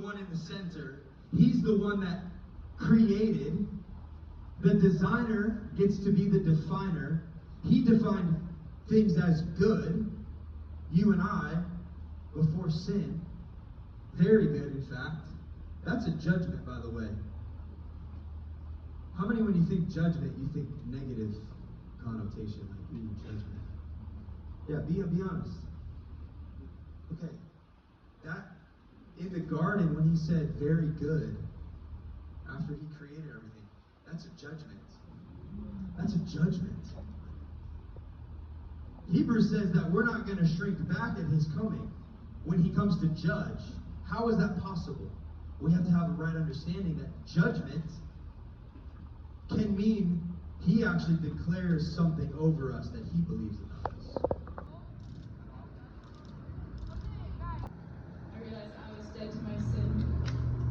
one in the center. He's the one that created. The designer gets to be the definer. He defined things as good, you and I, before sin. Very good, in fact. That's a judgment, by the way. How many, when you think judgment, you think negative connotation, like, ooh, judgment? Yeah, be honest. Okay, that, in the garden, when he said very good, after he created everything, that's a judgment. That's a judgment. Hebrews says that we're not going to shrink back at his coming when he comes to judge. How is that possible? We have to have a right understanding that judgment can mean he actually declares something over us that he believes about us. I realized I was dead to my sin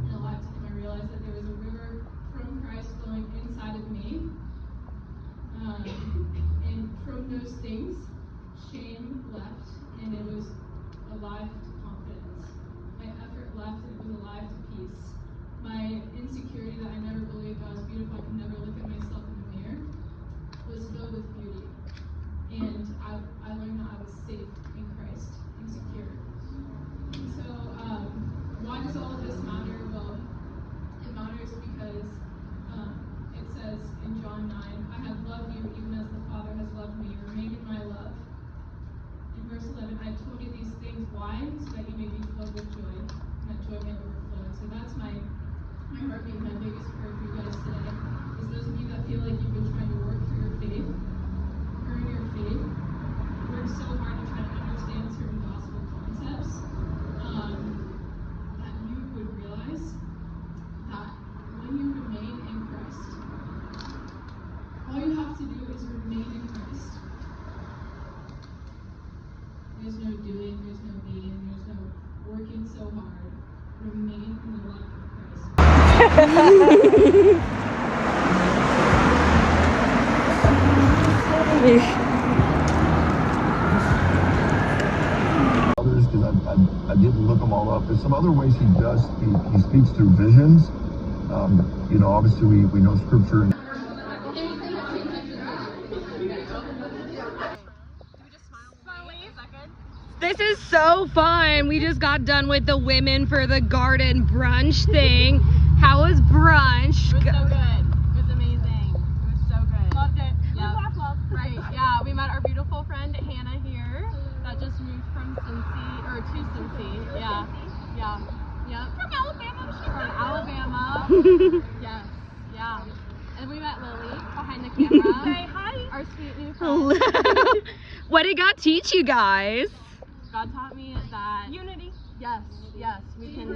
and alive to him. I realized that there was a river from Christ flowing inside of me. And from those things, shame left, and it was alive to confidence. My effort left, and it was alive to peace. My insecurity that I never believed I was beautiful, I could never look at myself in the mirror, was filled with beauty. And I learned that I was safe in Christ and secure. And so, why does all of this matter? Well, it matters because it says in John 9, I have loved you even as the Father has loved me. Remain in my love. In verse 11, I told you these things. Why? So that you may be filled with joy, and that joy may overflow. So that's my heartbeat, my biggest prayer for you guys today. Is those of you that feel like you've been trying to work for your faith, earn your faith, work so hard to try to understand certain gospel concepts, that you would realize that when you remain in Christ, all you have to do is remain in Christ. There's no doing, there's no being, there's no working so hard. Remain in the love of Christ. Others, because I didn't look them all up. There's some other ways he does. He speaks through visions. Obviously we know scripture. This is so fun. We just got done with the women for the garden brunch thing. How was brunch? It was so good. It was amazing. It was so good. Loved it. Yep. Love. Right. Yeah, we met our beautiful friend Hannah here that just moved from Cincy, or to Cincy. Yeah. Yeah. Yep. From Alabama. From Alabama. Yes. Yeah. And we met Lily behind the camera. Say hi. Our sweet new friend. What did God teach you guys? God taught me that Unity. Yes, we can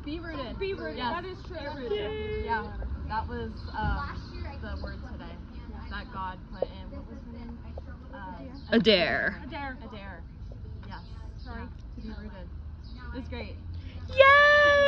be rooted. Be rooted. Yes. That is true. Be rooted. Yeah, that was the word today that God put in. What was her name? Adair. Adair. Yes. Sorry. To be rooted. It was great. Yay!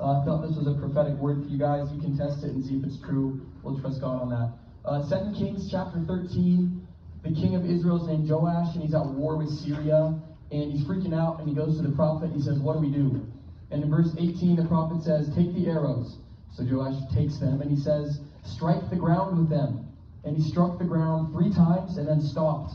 I thought this was a prophetic word for you guys. You can test it and see if it's true. We'll trust God on that. 2 Kings chapter 13, the king of Israel is named Joash, and he's at war with Syria, and he's freaking out, and he goes to the prophet, and he says, what do we do? And in verse 18, the prophet says, take the arrows. So Joash takes them, and he says, strike the ground with them. And he struck the ground 3 times, and then stopped.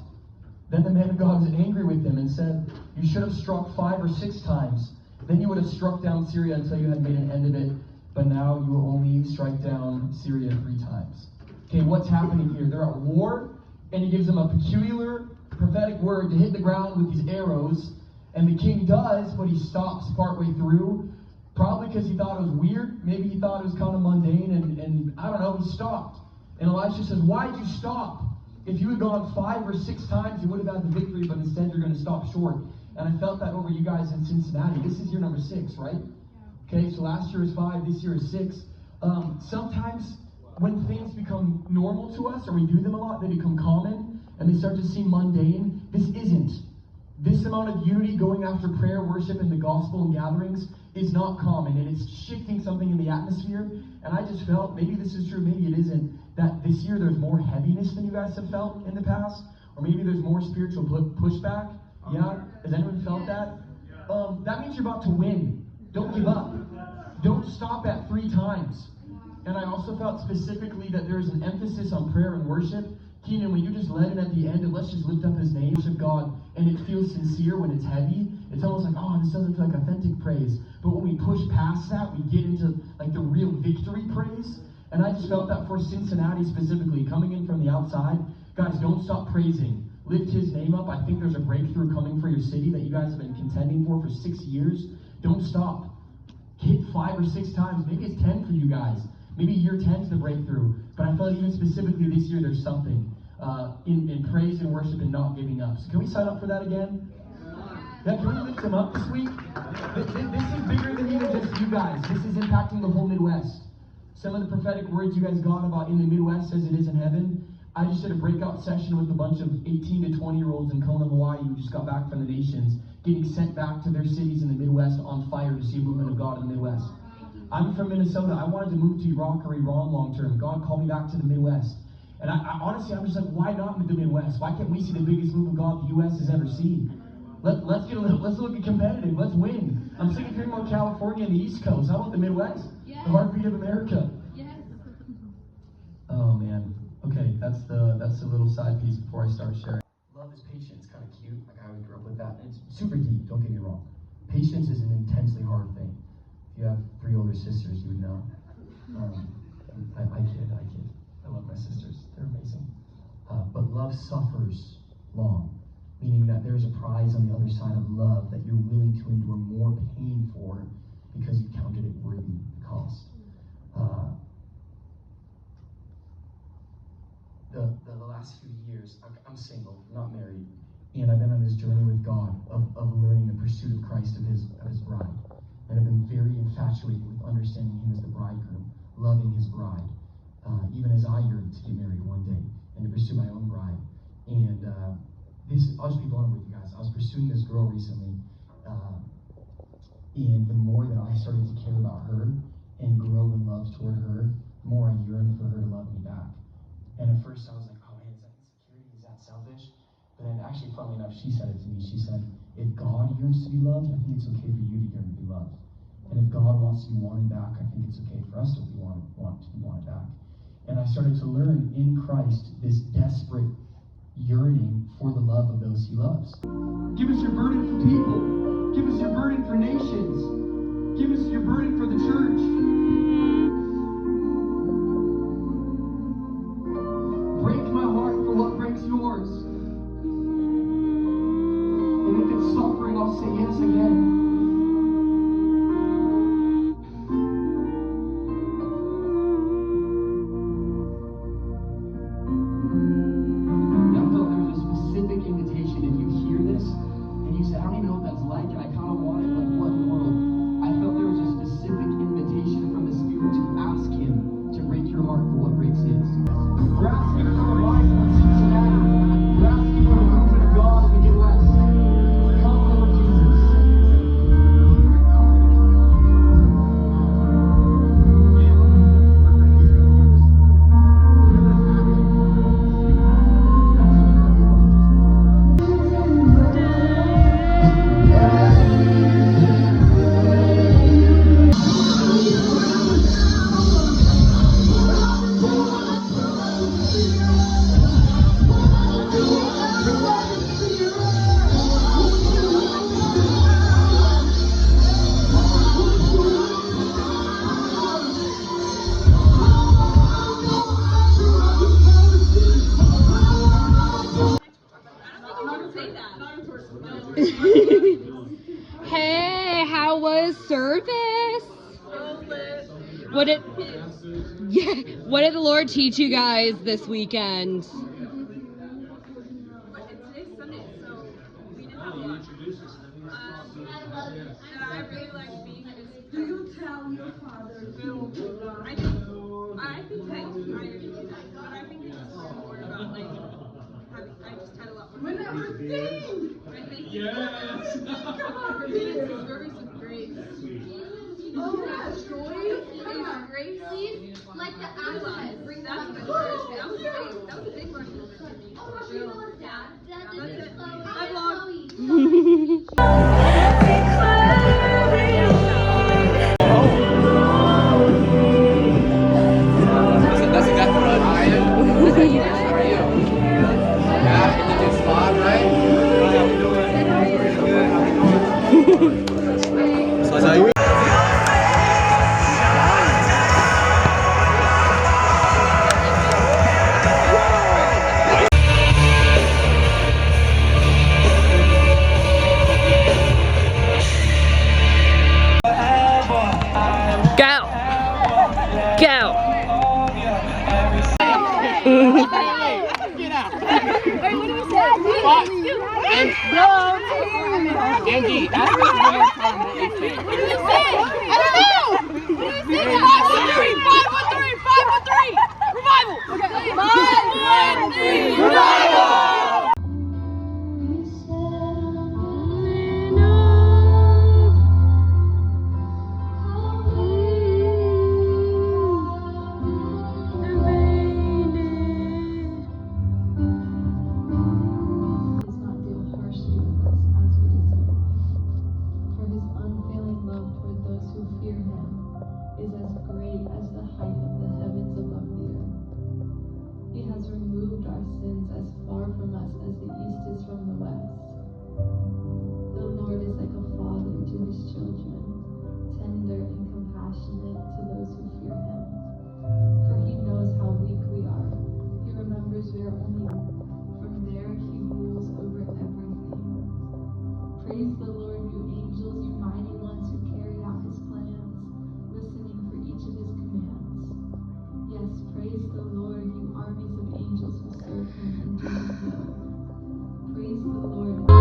Then the man of God was angry with him and said, you should have struck 5 or 6 times. Then you would have struck down Syria until you had made an end of it, but now you will only strike down Syria 3 times. Okay, what's happening here? They're at war, and he gives them a peculiar prophetic word to hit the ground with these arrows, and the king does, but he stops partway through, probably because he thought it was weird. Maybe he thought it was kind of mundane, and I don't know, he stopped. And Elisha says, why'd you stop? If you had gone 5 or 6 times, you would have had the victory, but instead you're going to stop short. And I felt that over you guys in Cincinnati. This is year number 6, right? Okay, so last year was 5, this year is 6. Sometimes when things become normal to us, or we do them a lot, they become common, and they start to seem mundane. This isn't. This amount of unity going after prayer, worship, and the gospel and gatherings is not common, and it's shifting something in the atmosphere. And I just felt, maybe this is true, maybe it isn't, that this year there's more heaviness than you guys have felt in the past, or maybe there's more spiritual pushback. Yeah? Has anyone felt that? That means you're about to win. Don't give up. Don't stop at 3 times. And I also felt specifically that there's an emphasis on prayer and worship. Keenan, when you just led it at the end, and let's just lift up his name, worship God, and it feels sincere when it's heavy. It's almost like, oh, this doesn't feel like authentic praise. But when we push past that, we get into like the real victory praise. And I just felt that for Cincinnati specifically, coming in from the outside, guys, don't stop praising. Lift his name up. I think there's a breakthrough coming for your city that you guys have been contending for 6 years. Don't stop. Hit 5 or 6 times. Maybe it's 10 for you guys. Maybe year 10's the breakthrough. But I felt even specifically this year there's something in praise and worship and not giving up. So can we sign up for that again? Yeah, can we lift him up this week? This is bigger than even just you guys. This is impacting the whole Midwest. Some of the prophetic words you guys got about in the Midwest as it is in heaven. I just did a breakout session with a bunch of 18 to 20-year-olds in Kona, Hawaii, who just got back from the nations, getting sent back to their cities in the Midwest on fire to see a movement of God in the Midwest. I'm from Minnesota. I wanted to move to Iraq or Iran long term. God called me back to the Midwest. And I honestly, I'm just like, why not with the Midwest? Why can't we see the biggest move of God the U.S. has ever seen? Let's look at competitive. Let's win. I'm sick of hearing about California and the East Coast. How about the Midwest? Yes. The heartbeat of America. Yes. Oh man. Okay, that's the little side piece before I start sharing. Love is patience, kind of cute. Like I always grew up with that. And it's super deep. Don't get me wrong. Patience is an intensely hard thing. If you have 3 older sisters, you would know. I kid. I love my sisters. They're amazing. But love suffers long, meaning that there's a prize on the other side of love that you're willing to endure more pain for because you counted it worthy the cost. The last few years, I'm single, not married, and I've been on this journey with God of learning the pursuit of Christ, of his bride. And I've been very infatuated with understanding him as the bridegroom, loving his bride, even as I yearn to get married one day and to pursue my own bride. And I'll just be vulnerable with you guys. I was pursuing this girl recently, and the more that I started to care about her and grow in love toward her, the more I yearned for her to love me back. And at first I was like, oh man, is that insecurity? Is that selfish? But then actually, funnily enough, she said it to me. She said, if God yearns to be loved, I think it's okay for you to yearn to be loved. And if God wants to be wanted back, I think it's okay for us to want to be wanted back. And I started to learn in Christ this desperate yearning for the love of those he loves. Give us your burden for people. Give us your burden for nations. Give us your burden for the church. Break my heart for what breaks yours. And if it's suffering, I'll say yes again. What did what did the Lord teach you guys this weekend? But today's Sunday, so we didn't have lunch. And I really like being in his presence. Do you tell your father? I think I already do that, but I think we just learn more about like having. I just had a lot more. When I was sing. I think. Yes. For me, it's his rivers of grace. Oh, yeah, joy and grace. Please, like the accent. Bring that to the church. That was big. That was a big one. Oh, she knows that. That's it. I vlog. That's exactly what I am. How are you? Yeah, in the new spot, right? So is that you? Go! Go! Get out! Wait, what did you say? Angie, ask us when you're from what you think. What did you say? I don't know. What did you say? 513, 513, 513. Revival. Okay. 513, revival. Is as great as the height of the heavens above the earth. He has removed our sins as far from us as the east is from the west. The Lord is like a father to his children, tender and compassionate to those who fear him. For he knows how weak we are. He remembers we are only from there he rules over everything. Praise the Lord, you angels, you mighty ones who carry out his plans, listening for each of his commands. Yes, praise the Lord, you armies of angels who serve him and do his will. Praise the Lord.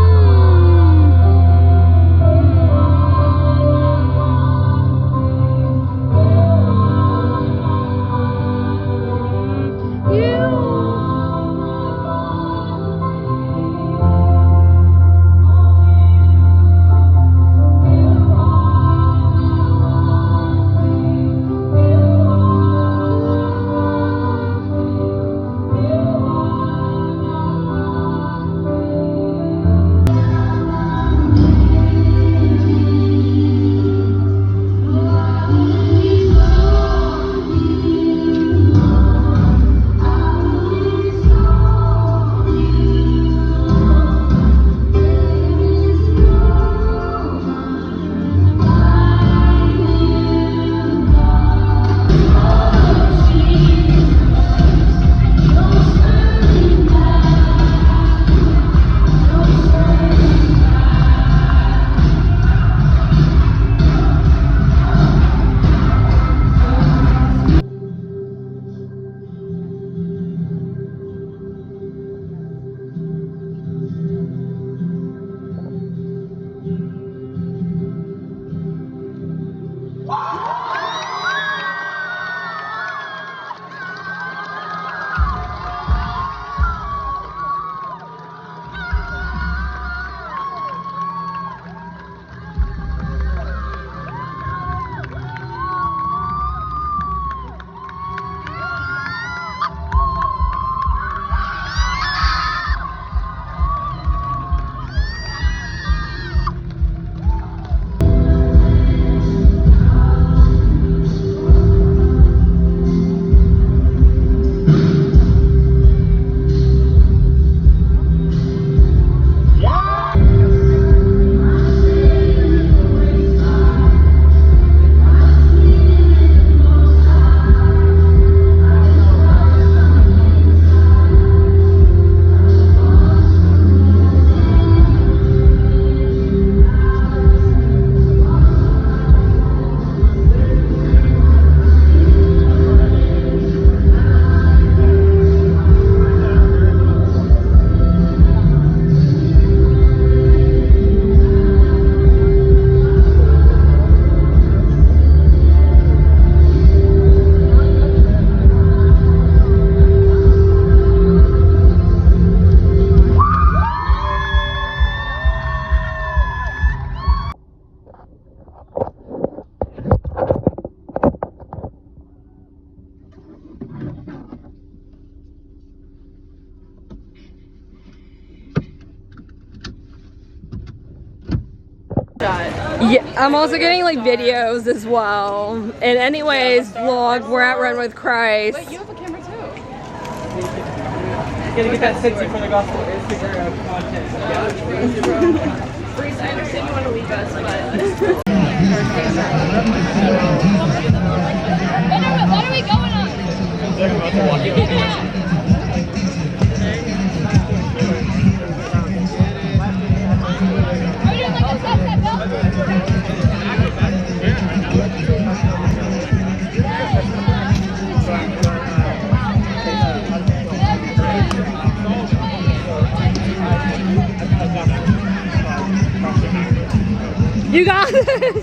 Yeah, I'm also getting like videos as well. And anyways, vlog, we're at Run with Christ. Wait, you have a camera too. Gotta get that Cincy for the gospel Instagram content. Reese, I understand you want to leave us, but. What are we going on? You got this!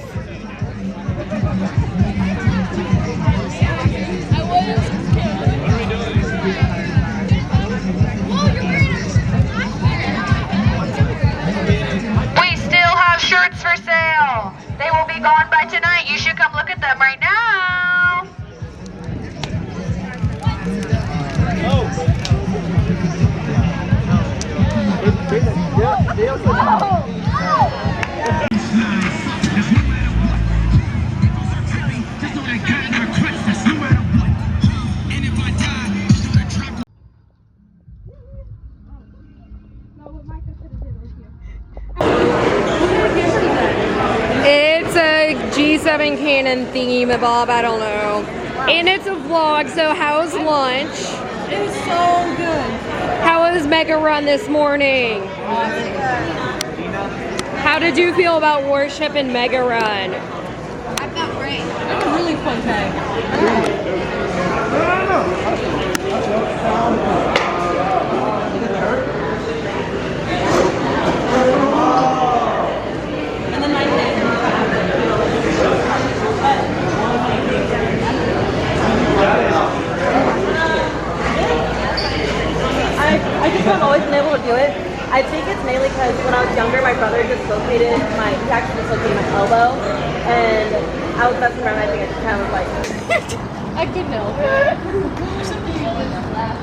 We still have shirts for sale. They will be gone by tonight. You should come look at them right now. It's a G7 Canon thingy, Bob, I don't know. And it's a vlog, so how's lunch? It was so good. How was Mega Run this morning? Really good. How did you feel about worship and Mega Run? I felt great. It was a really fun day. And then my I just haven't always been able to do it. I think it's mainly because when I was younger, my brother he actually dislocated my elbow, and I was messing around. I think I just kind of was like, I couldn't help it. There's something you always laugh.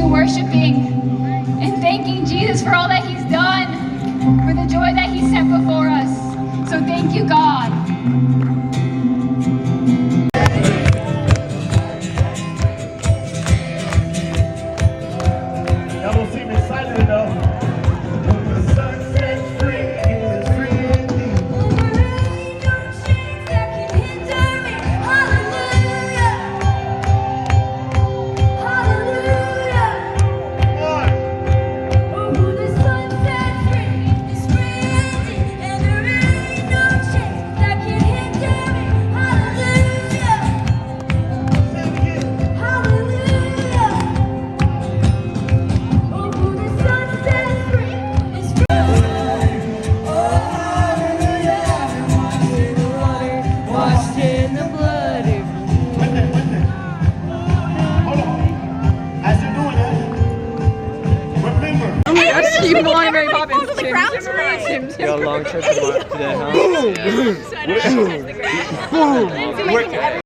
Worshiping and thanking Jesus for all that he's done, for the joy that he set before us. So thank you, God. Y'all don't seem excited enough. When the sun sets free, it is free indeed. You belong to Mary Poppins. You got a long trip today, huh?